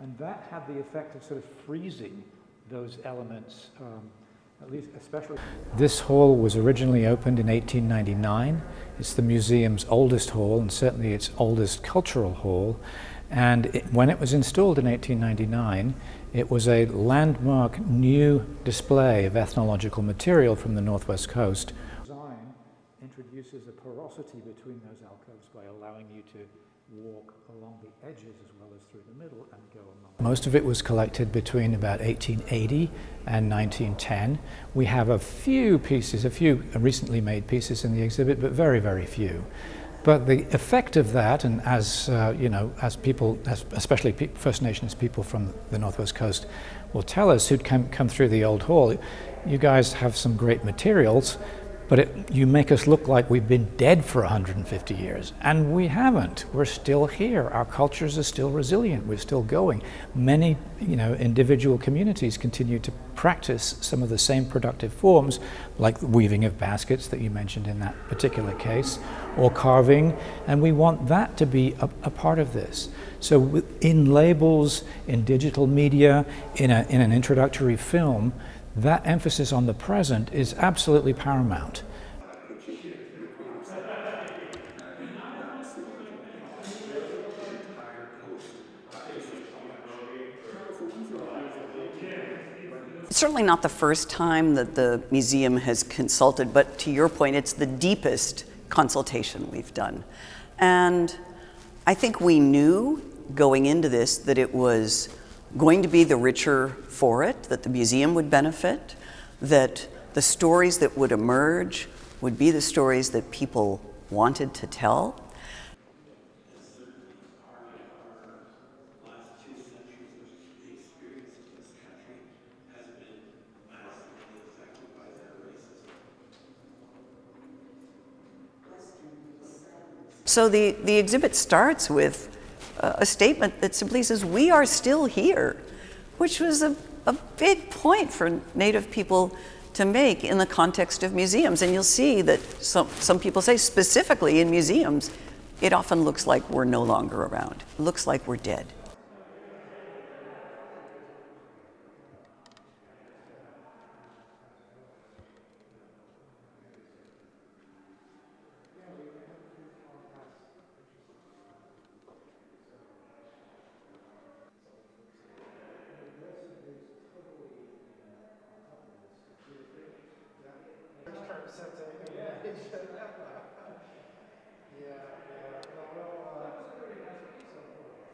And that had the effect of sort of freezing those elements, at least especially. This hall was originally opened in 1899. It's the museum's oldest hall and certainly its oldest cultural hall. And when it was installed in 1899, it was a landmark new display of ethnological material from the Northwest Coast. Design introduces a porosity between those alcoves by allowing you to walk along the edges as well as through the middle and go along. Most of it was collected between about 1880 and 1910. We have a few pieces, a few recently made pieces in the exhibit, but very, very few. But the effect of that, and as you know, as people, especially First Nations people from the Northwest Coast will tell us who'd come through the old hall, you guys have some great materials, but you make us look like we've been dead for 150 years. And we haven't. We're still here. Our cultures are still resilient. We're still going. Many, individual communities continue to practice some of the same productive forms, like the weaving of baskets that you mentioned in that particular case, or carving, and we want that to be a part of this. So in labels, in digital media, in an introductory film, that emphasis on the present is absolutely paramount. It's certainly not the first time that the museum has consulted, but to your point, it's the deepest consultation we've done. And I think we knew going into this that it was going to be the richer for it, that the museum would benefit, that the stories that would emerge would be the stories that people wanted to tell. So the exhibit starts with a statement that simply says, "We are still here," which was a big point for Native people to make in the context of museums. And you'll see that some people say, specifically in museums, it often looks like we're no longer around. It looks like we're dead.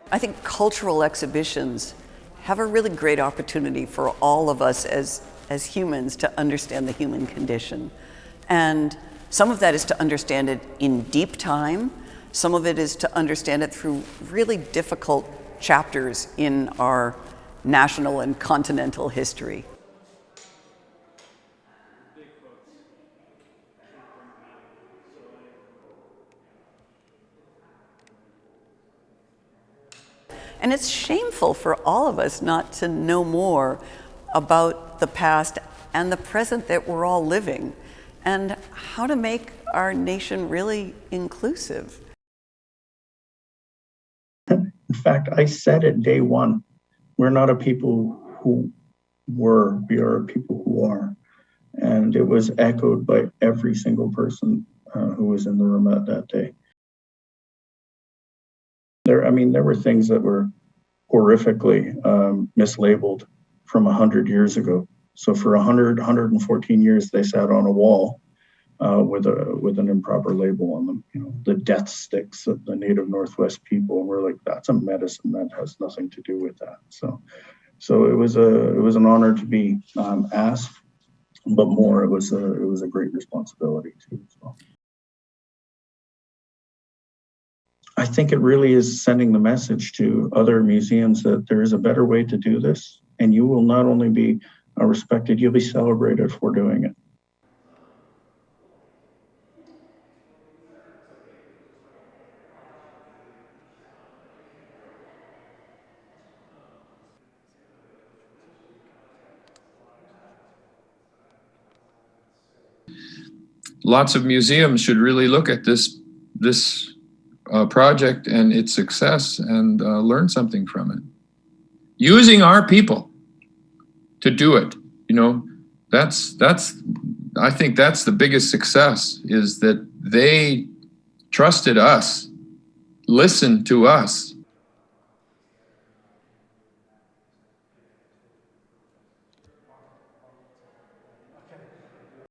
I think cultural exhibitions have a really great opportunity for all of us as humans to understand the human condition. And some of that is to understand it in deep time. Some of it is to understand it through really difficult chapters in our national and continental history. And it's shameful for all of us not to know more about the past and the present that we're all living, and how to make our nation really inclusive. In fact, I said it day one, we're not a people who were, we are a people who are. And it was echoed by every single person who was in the room at that day. There were things that were horrifically mislabeled from 100 years ago. So for 114 years, they sat on a wall with an improper label on them. The death sticks of the native Northwest people, and we're like, that's a medicine that has nothing to do with that. So it was an honor to be asked, but more, it was a great responsibility too. So. I think it really is sending the message to other museums that there is a better way to do this, and you will not only be respected, you'll be celebrated for doing it. Lots of museums should really look at this project and its success and learn something from it. using our people to do it. You know, I think that's the biggest success, is that they trusted us, listened to us,